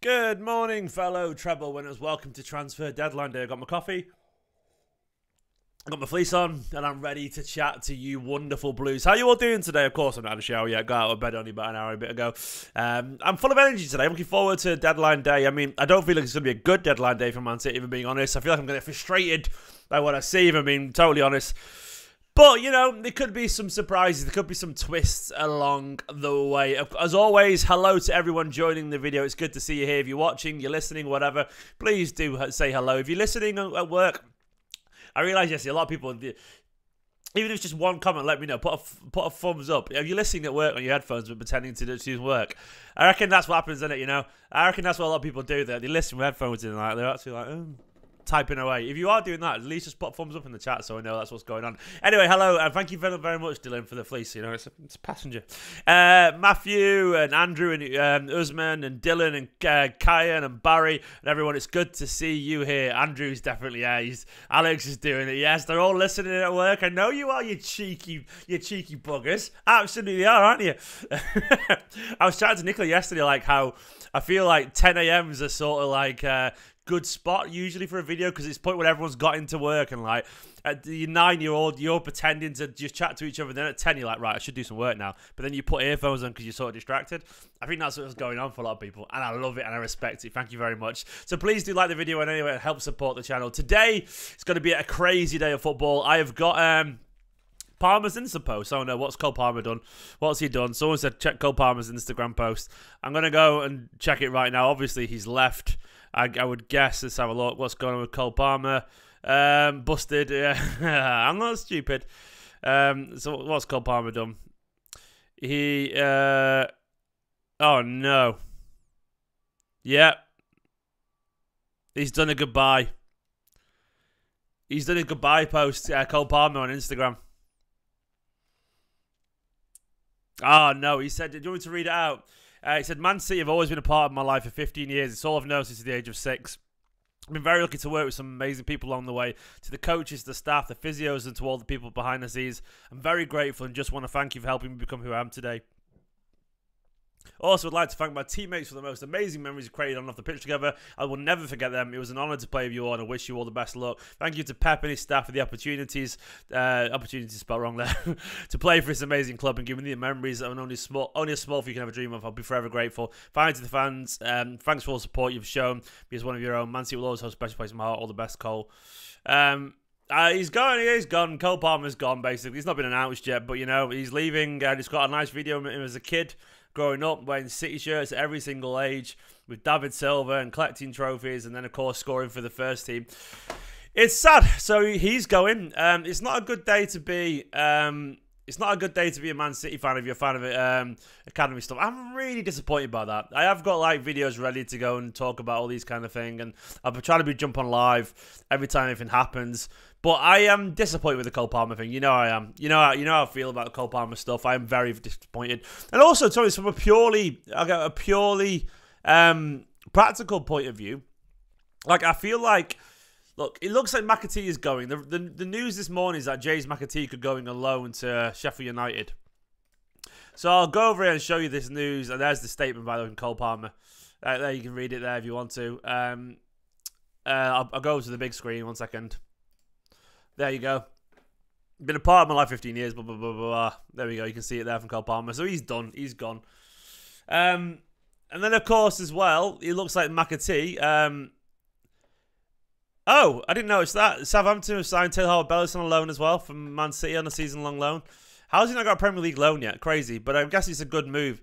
Good morning, fellow treble winners. Welcome to Transfer Deadline Day. I got my coffee, I got my fleece on, and I'm ready to chat to you wonderful Blues. How you all doing today? Of course, I've not had a shower yet. Got out of bed only about an hour and a bit ago. I'm full of energy today. I'm looking forward to Deadline Day. I mean, I don't feel like it's going to be a good Deadline Day for Man City, if I'm being honest. I feel like I'm going to get frustrated by what I see, if I'm being totally honest. But, you know, there could be some surprises. There could be some twists along the way. As always, hello to everyone joining the video. It's good to see you here. If you're watching, you're listening, whatever, please do say hello. If you're listening at work, I realise yesterday a lot of people, even if it's just one comment, let me know. Put a thumbs up. If you're listening at work on your headphones but pretending to do work, I reckon that's what happens, isn't it, you know? I reckon that's what a lot of people do. They listen with headphones in and they're actually like, oh, typing away. If you are doing that, at least just put a thumbs up in the chat so I know that's what's going on. Anyway, hello, and thank you very, very much, Dylan, for the fleece. You know, it's a passenger. Matthew and Andrew and Usman and Dylan and Kyan and Barry and everyone, it's good to see you here. Andrew's definitely, yeah, Alex is doing it. Yes, they're all listening at work. I know you are, you cheeky buggers. Absolutely are, aren't you? I was chatting to Nicola yesterday, like how I feel like 10 a.m.s are sort of like good spot usually for a video because it's the point when everyone's got into work and like at your 9-year-old you're pretending to just chat to each other, and then at 10 you're like, right, I should do some work now, but then you put earphones on because you're sort of distracted. I think that's what's going on for a lot of people, and I love it and I respect it. Thank you very much. So please do like the video, and anyway, it helps support the channel. Today it's going to be a crazy day of football. I have got Palmer's Insta post. Oh no, what's Cole Palmer done? What's he done? Someone said check Cole Palmer's Instagram post. I'm going to go and check it right now. Obviously he's left. I would guess. Let's have a look. What's going on with Cole Palmer? Busted. I'm not stupid. So what's Cole Palmer done? He oh no. Yeah. He's done a goodbye. He's done a goodbye post, Cole Palmer on Instagram. Oh no, he said, do you want me to read it out? He said, Man City have always been a part of my life for 15 years. It's all I've known since the age of 6. I've been very lucky to work with some amazing people along the way. To the coaches, the staff, the physios, and to all the people behind the scenes, I'm very grateful and just want to thank you for helping me become who I am today. Also, would like to thank my teammates for the most amazing memories created on and off the pitch together. I will never forget them. It was an honour to play with you all, and I wish you all the best luck. Thank you to Pep and his staff for the opportunities spelled wrong there, to play for this amazing club and give me the memories that are only a small few can ever dream of. I'll be forever grateful. Finally to the fans, thanks for all the support you've shown. Because one of your own. Man City will always have a special place in my heart. All the best, Cole. He's gone. He is gone. Cole Palmer's gone, basically. He's not been announced yet, but, you know, he's leaving. He's got a nice video of him as a kid, growing up, wearing City shirts at every single age, with David Silva and collecting trophies, and then, of course, scoring for the first team. It's sad. So he's going. It's not a good day to be... it's not a good day to be a Man City fan if you're a fan of academy stuff. I'm really disappointed by that. I have got like videos ready to go and talk about all these kind of things, and I've been trying to jump on live every time anything happens. But I am disappointed with the Cole Palmer thing. You know I am. You know how I feel about the Cole Palmer stuff. I am very disappointed. And also, Tony, from a purely practical point of view, like I feel like, look, it looks like Mcatee is going. The news this morning is that James Mcatee could going on loan to Sheffield United. So I'll go over here and show you this news. And there's the statement, by the way, from Cole Palmer. There, you can read it there if you want to. I'll go to the big screen. 1 second. There you go. Been a part of my life 15 years, blah, blah, blah, blah. There we go. You can see it there from Cole Palmer. So he's done. He's gone. And then, of course, as well, it looks like Mcatee... Oh, I didn't notice that. Southampton have signed Taylor Howard-Bellis on a loan as well from Man City on a season-long loan. How's he not got a Premier League loan yet? Crazy, but I guess it's a good move.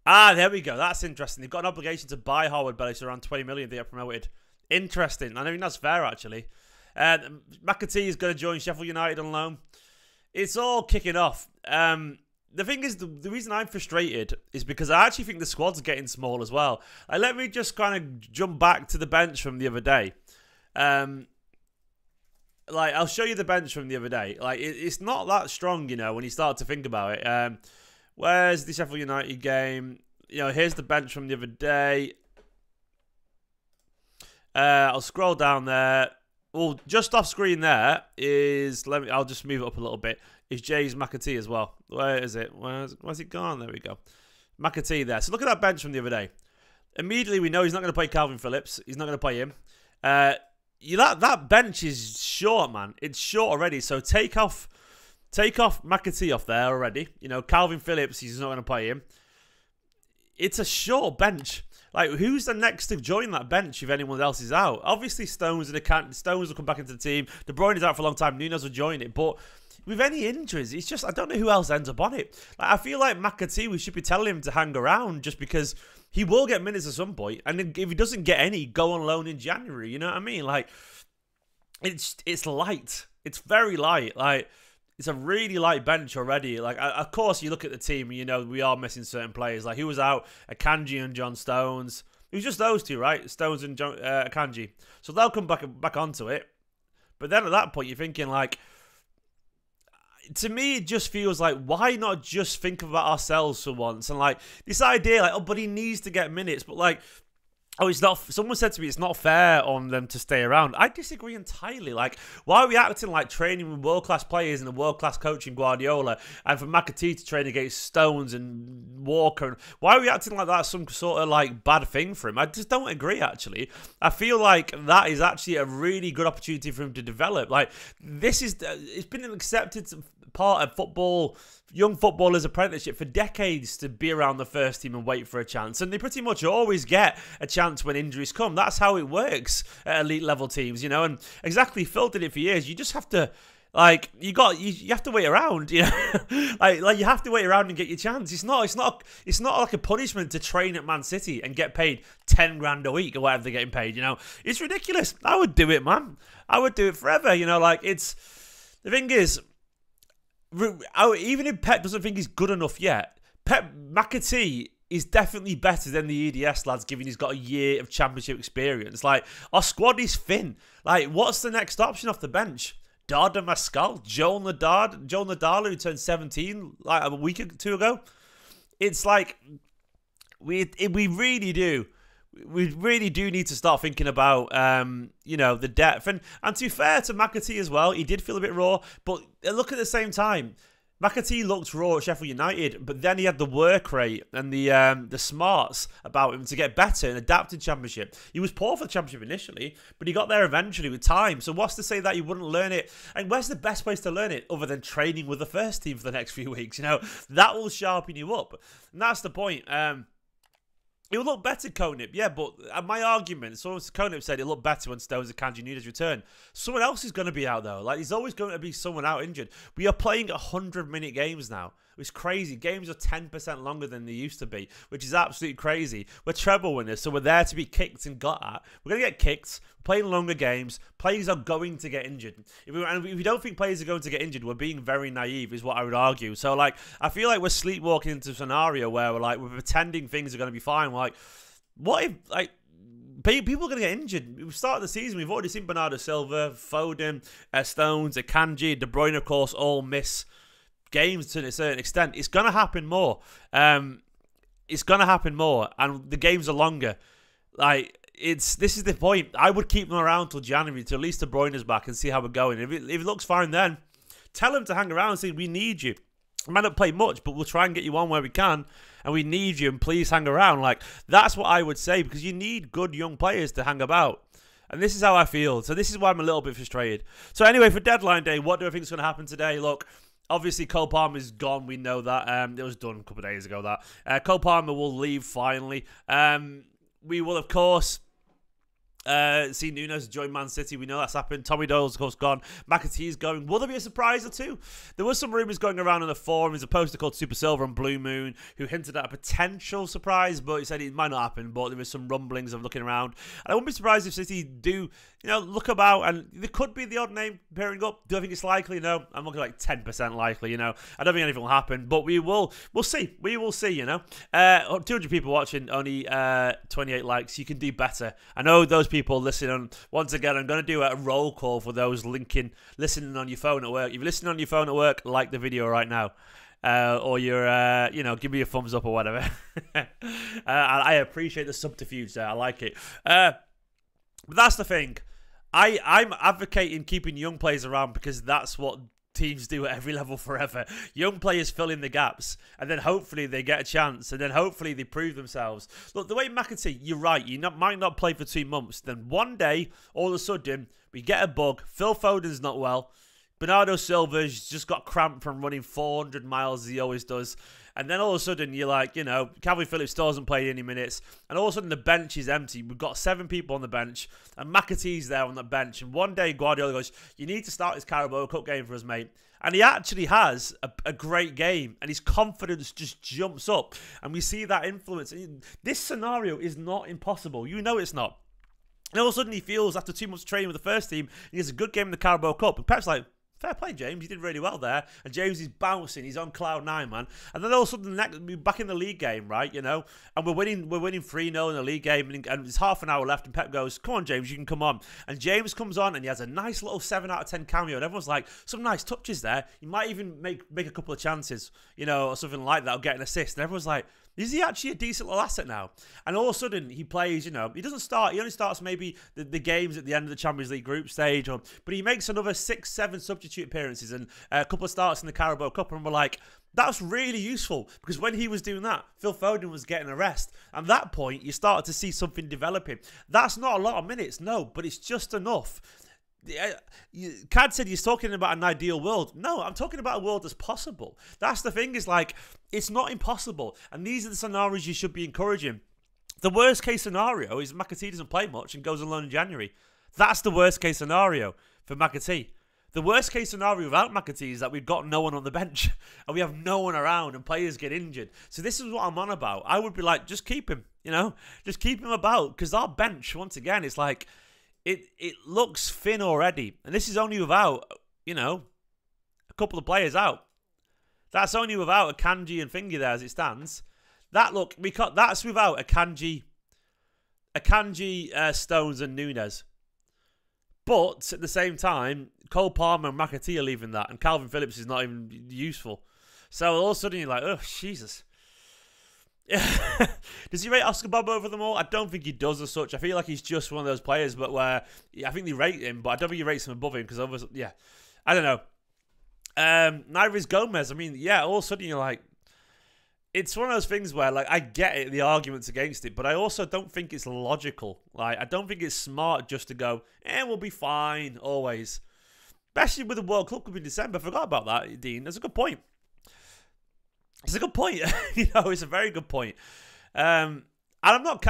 Ah, there we go. That's interesting. They've got an obligation to buy Howard-Bellis around 20 million if they get promoted. Interesting. I think that's fair, actually. Mcatee is going to join Sheffield United on loan. It's all kicking off. The thing is, the reason I'm frustrated is because I actually think the squad's getting small as well. Let me just kind of jump back to the bench from the other day. Like, I'll show you the bench from the other day. Like, it's not that strong, you know, when you start to think about it. Where's the Sheffield United game? You know, here's the bench from the other day. I'll scroll down there. Well, just off screen there is, I'll just move it up a little bit, is James Mcatee as well. Where is it? Where's it gone? There we go. Mcatee there. So look at that bench from the other day. Immediately, we know he's not going to play Calvin Phillips. He's not going to play him. That bench is short, man. It's short already. So take off Mcatee off there already. You know, Calvin Phillips, he's not going to play him. It's a short bench. Like, who's the next to join that bench if anyone else is out? Obviously, Stones will come back into the team. De Bruyne is out for a long time. Nunes will join it. But with any injuries, it's just, I don't know who else ends up on it. Like, I feel like Mcatee, we should be telling him to hang around just because he will get minutes at some point. And if he doesn't get any, go on loan in January. You know what I mean? Like, it's light. It's very light. Like, it's a really light bench already. Like, of course, you look at the team and you know we are missing certain players. Like, who was out? Akanji and John Stones. It was just those two, right? Stones and Akanji. So they'll come back onto it. But then at that point, you're thinking, like, to me, it just feels like, why not just think about ourselves for once? And, like, this idea, like, oh, but he needs to get minutes. But, like, oh, it's not. Someone said to me, it's not fair on them to stay around. I disagree entirely. Like, why are we acting like training with world-class players and a world-class coach in Guardiola, and for Mcatee to train against Stones and Walker? And why are we acting like that's some sort of, like, bad thing for him? I just don't agree, actually. I feel like that is actually a really good opportunity for him to develop. Like, this is, it's been an accepted part of football, young footballers' apprenticeship for decades, to be around the first team and wait for a chance. And they pretty much always get a chance when injuries come. That's how it works at elite level teams, you know. And exactly, Phil did it for years. You just have to, like, you have to wait around, you know. like you have to wait around and get your chance. It's not like a punishment to train at Man City and get paid 10 grand a week or whatever they're getting paid, you know. It's ridiculous. I would do it, man. I would do it forever, you know. Like, it's, the thing is, even if Pep doesn't think he's good enough yet, Mcatee is definitely better than the EDS lads, given he's got a year of championship experience. Like, our squad is thin. Like, what's the next option off the bench? Darda Mascal? Joel Nadal, who turned 17 like a week or two ago? It's like, we really do. We really do need to start thinking about, you know, the depth. And to be fair to Mcatee as well, he did feel a bit raw. But look, at the same time, Mcatee looked raw at Sheffield United, but then he had the work rate and the smarts about him to get better and adapt to Championship. He was poor for the Championship initially, but he got there eventually with time. So what's to say that he wouldn't learn it? And where's the best place to learn it other than training with the first team for the next few weeks? You know, that will sharpen you up. And that's the point. It will look better, Konip, yeah, but my argument, so Konip said it looked better when Stones and Akanji Nunes return. Someone else is going to be out, though. Like, there's always going to be someone out injured. We are playing 100-minute games now. It's crazy. Games are 10% longer than they used to be, which is absolutely crazy. We're treble winners, so we're there to be kicked and got at. We're going to get kicked. We're playing longer games. Players are going to get injured. And if we don't think players are going to get injured, we're being very naive, is what I would argue. So, like, I feel like we're sleepwalking into a scenario where we're pretending things are going to be fine. We're like, what if, like, people are going to get injured? We started the season, we've already seen Bernardo Silva, Foden, Stones, Akanji, De Bruyne, of course, all miss games to a certain extent. It's going to happen more. It's going to happen more, and the games are longer. Like, this is the point. I would keep them around till January, till at least De Bruyne is back, and see how we're going. If it looks fine, then tell him to hang around and say, we need you. I might not play much, but we'll try and get you on where we can, and we need you, and please hang around. Like, that's what I would say, because you need good young players to hang about. And this is how I feel. So this is why I'm a little bit frustrated. So anyway, for deadline day, what do I think is going to happen today? Look, obviously, Cole Palmer's gone. We know that. It was done a couple of days ago, that. Cole Palmer will leave finally. We will, of course, see Nunes join Man City. We know that's happened. Tommy Doyle's, of course, gone. Mcatee's going. Will there be a surprise or two? There was some rumours going around on the forum. There's a poster called Super Silver on Blue Moon who hinted at a potential surprise, but he said it might not happen. But there was some rumblings of looking around. And I wouldn't be surprised if City do, you know, look about, and there could be the odd name pairing up. Do I think it's likely? No. I'm looking like 10% likely, you know. I don't think anything will happen, but we'll see. We will see, you know. 200 people watching, only 28 likes. You can do better. I know those people listening on. Once again, I'm going to do a roll call for those listening on your phone at work. If you're listening on your phone at work, like the video right now. Or you're, you know, give me a thumbs up or whatever. I appreciate the subterfuge there. I like it. But that's the thing. I'm advocating keeping young players around because that's what teams do at every level forever. Young players fill in the gaps, and then hopefully they get a chance, and then hopefully they prove themselves. Look, the way Mcatee, you're right, might not play for 2 months, then one day, all of a sudden, we get a bug, Phil Foden's not well, Bernardo Silva's just got cramped from running 400 miles as he always does. And then all of a sudden, you're like, Calvin Phillips still hasn't played any minutes. And all of a sudden, the bench is empty. We've got 7 people on the bench. And Mcatee's there on the bench. And one day, Guardiola goes, you need to start this Carabao Cup game for us, mate. And he actually has a great game. And his confidence just jumps up. And we see that influence. This scenario is not impossible. You know it's not. And all of a sudden, he feels, after 2 months of training with the first team, he has a good game in the Carabao Cup. And Pep's like, fair play, James. You did really well there. And James is bouncing. He's on cloud 9, man. And then all of a sudden, we're back in the league game, right? And we're winning 3-0 in the league game. And there's half an hour left. And Pep goes, come on, James, you can come on. And James comes on and he has a nice little 7 out of 10 cameo. And everyone's like, some nice touches there. He might even make a couple of chances, or something like that, or get an assist. And everyone's like, is he actually a decent little asset now? And all of a sudden, he plays, he doesn't start. He only starts maybe the games at the end of the Champions League group stage. But he makes another 6-7 substitute appearances and a couple of starts in the Carabao Cup. And we're like, that's really useful. Because when he was doing that, Phil Foden was getting a rest. And at that point, you started to see something developing. That's not a lot of minutes, no, but it's just enough. Cad said he's talking about an ideal world. No, I'm talking about a world that's possible. That's the thing, is like, it's not impossible. And these are the scenarios you should be encouraging. The worst case scenario is Mcatee doesn't play much and goes on loan in January. That's the worst case scenario for Mcatee. The worst case scenario without Mcatee is that we've got no one on the bench and we have no one around and players get injured. So this is what I'm on about. I would be like, just keep him, just keep him about, because our bench, once again, it's like, It looks thin already. And this is only without, a couple of players out. That's only without a Kanji and Finger there as it stands. That's without a Kanji, Stones and Nunes. But at the same time, Cole Palmer and Mcatee are leaving that. And Calvin Phillips is not even useful. So all of a sudden you're like, oh, Jesus. Does he rate Oscar Bob over them all? I don't think he does as such. I feel like he's just one of those players, but where I think they rate him, but I don't think he rates him above him because I don't know. Neither is Gomez. I mean, all of a sudden you're like, it's one of those things where, like, I get it, the arguments against it, but I also don't think it's logical. Like, I don't think it's smart just to go, we'll be fine always. Especially with the World Cup Cup in December. I forgot about that, Dean. That's a good point. It's a good point. It's a very good point. And I am not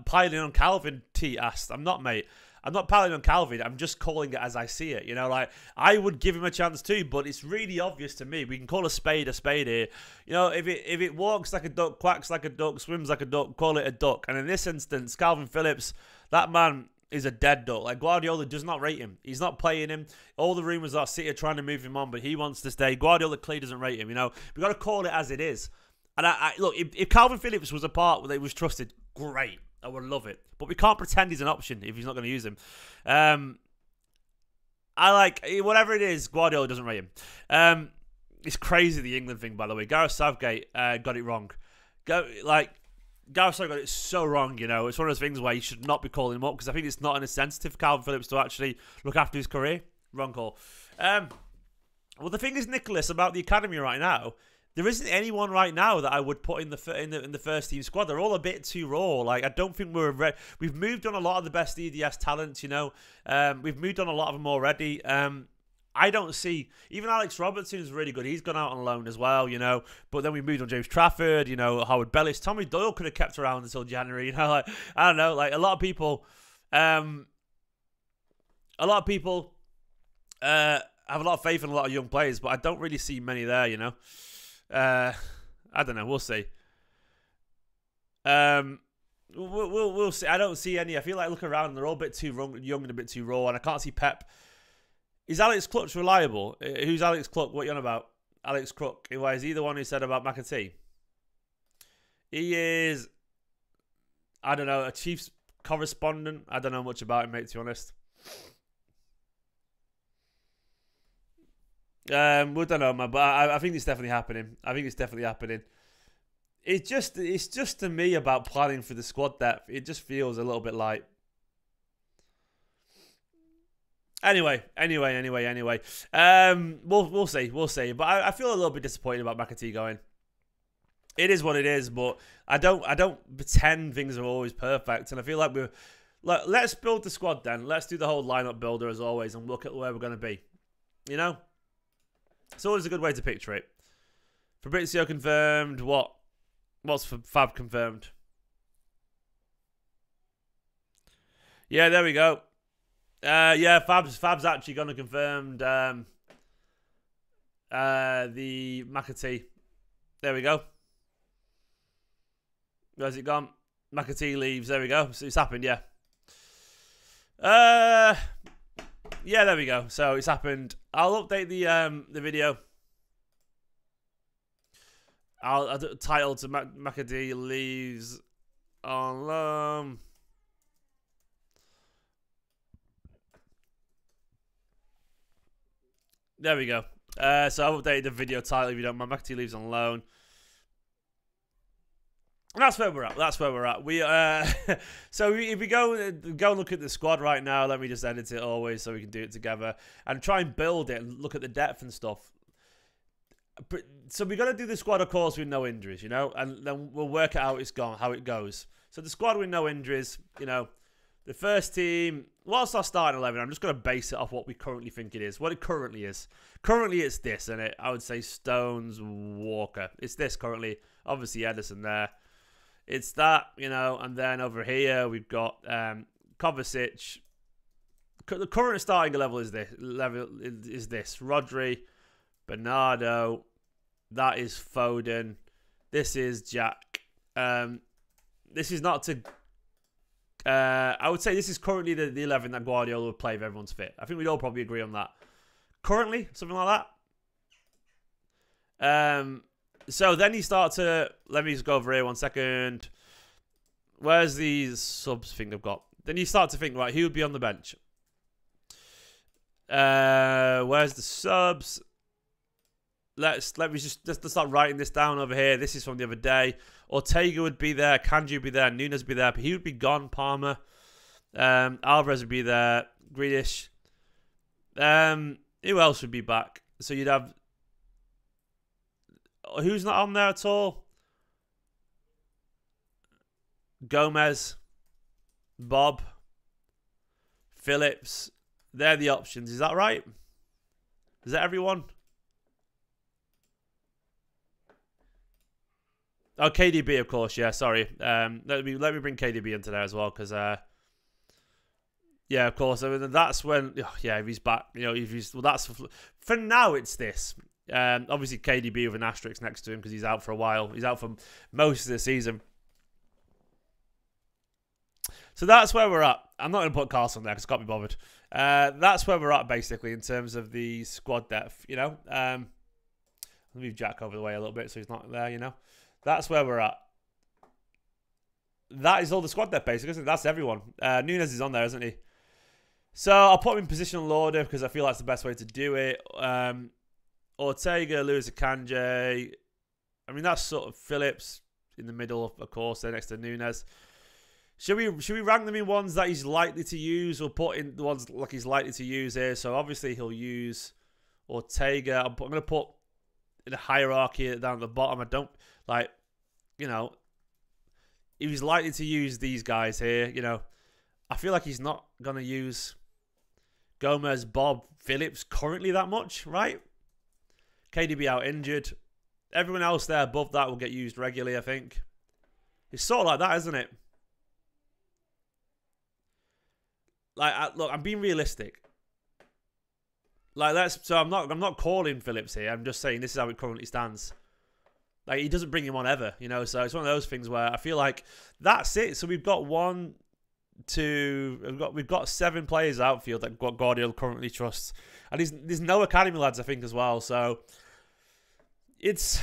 piling on Calvin. T asked. I'm not, mate. I'm not piling on Calvin. I'm just calling it as I see it. Like, I would give him a chance too, but it's really obvious to me. We can call a spade here. If it walks like a duck, quacks like a duck, swims like a duck, call it a duck. And in this instance, Calvin Phillips, that man is a dead duck. Like, Guardiola does not rate him. He's not playing him. All the rumours are City are trying to move him on, but he wants to stay. Guardiola clearly doesn't rate him. We've got to call it as it is. And I look, if Calvin Phillips was a part where they was trusted, great. I would love it. But we can't pretend he's an option if he's not going to use him. I like, whatever it is, Guardiola doesn't rate him. It's crazy, the England thing, by the way. Gareth Southgate got it wrong. Gareth Southgate got it so wrong, It's one of those things where you should not be calling him up, because I think it's not insensitive for Calvin Phillips to actually look after his career. Wrong call. Well, the thing is, Nicholas, about the academy right now, there isn't anyone right now that I would put in the first team squad. They're all a bit too raw. Like, I don't think we've moved on a lot of the best EDS talents. We've moved on a lot of them already. I don't see, even Alex Robertson is really good. He's gone out on loan as well, But then we moved on James Trafford, Howard Bellis. Tommy Doyle could have kept around until January, I don't know. Like, a lot of people have a lot of faith in a lot of young players, but I don't really see many there, I don't know. We'll see. We'll see. I don't see any. I feel like look around and they're all a bit too young and a bit too raw, and I can't see Pep. Is Alex Clutch reliable? Who's Alex Cluck? What are you on about? Alex Crook. Is he the one who said about Mcatee? He is, I don't know, a Chiefs correspondent. I don't know much about him, mate, to be honest. We don't know, man, but I think it's definitely happening. It's just to me about planning for the squad depth. It just feels a little bit like, Anyway. We'll see. But I feel a little bit disappointed about Mcatee going. It is what it is, but I don't pretend things are always perfect, and I feel like let's build the squad then. Let's do the whole lineup builder as always, and look at where we're going to be. You know, it's always a good way to picture it. Fabrizio confirmed. What's Fab confirmed? Yeah, there we go. Yeah, Fab's actually going to confirm the Mcatee. There we go. Where's it gone? Mcatee leaves. There we go. So it's happened, yeah. Yeah, there we go. So it's happened. I'll update the video. I'll title to Mcatee leaves on loan. There we go. So I've updated the video title if you don't mind. Mcatee leaves on loan. And that's where we're at. That's where we're at. We so if we go and look at the squad right now, let me just edit it always so we can do it together and try and build it and look at the depth and stuff. So we got to do the squad, of course, with no injuries, you know, and then we'll work out how it goes. So the squad with no injuries, you know, the first team. What's our starting 11? I'm just going to base it off what we currently think it is. What it currently is. Currently, it's this, isn't it? I would say Stones, Walker. It's this currently. Obviously, Edison there. It's that, you know, and then over here we've got Kovacic. The current starting level is this. Rodri, Bernardo. That is Foden. This is Jack. This is not to. I would say this is currently the 11 that Guardiola would play if everyone's fit. I think we'd all probably agree on that. Currently, something like that. So then you start to... Let me just go over here 1 second. Where's these subs thing I've got? Then you start to think, right, who would be on the bench? Where's the subs? Let's start writing this down over here. This is from the other day. Ortega would be there. Kanji would be there. Nunes would be there. But he would be gone. Palmer. Alvarez would be there. Grealish. Who else would be back? So you'd have... Who's not on there at all? Gomez. Bob. Phillips. They're the options. Is that right? Is that everyone? Oh, KDB, of course. Yeah, sorry. Let me bring KDB into there as well, because yeah, of course. I mean, that's when, yeah, if he's back, you know, if he's, well, that's for now. It's this. Obviously, KDB with an asterisk next to him because he's out for a while. He's out for most of the season. So that's where we're at. I'm not going to put Carlson there because I can't be bothered. That's where we're at, basically, in terms of the squad depth, you know. I'll move Jack over the way a little bit so he's not there, you know. That's where we're at. That is all the squad depth, basically, isn't it? That's everyone. Nunes is on there, isn't he? So I'll put him in positional order because I feel that's the best way to do it. Ortega, Luis Akanji. I mean, that's sort of Phillips in the middle, of course, there next to Nunes. Should we rank them in ones that he's likely to use, or put in the ones like he's likely to use here? So obviously he'll use Ortega. I'm going to put in a hierarchy down at the bottom. I don't like, you know, if he's likely to use these guys here, you know, I feel like he's not going to use Gomez, Bob, Phillips currently that much, right? KDB out injured. Everyone else there above that will get used regularly, I think. It's sort of like that, isn't it? Like, look, I'm being realistic. Like, so I'm not calling Phillips here. I'm just saying this is how it currently stands. Like, he doesn't bring him on ever, you know. So it's one of those things where I feel like that's it. So we've got we've got 7 players outfield that Guardiola currently trusts, and there's no academy lads, I think, as well. So it's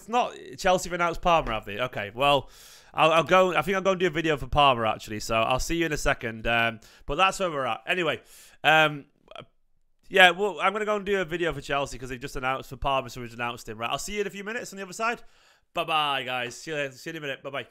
not Chelsea have announced Palmer, have they? Okay, well. I'll go. I think I'll go and do a video for Palmer actually. So I'll see you in a second. But that's where we're at. Anyway, yeah. Well, I'm gonna go and do a video for Chelsea because they've just announced for Palmer, so we've announced him. Right. I'll see you in a few minutes on the other side. Bye bye, guys. See you in a minute. Bye bye.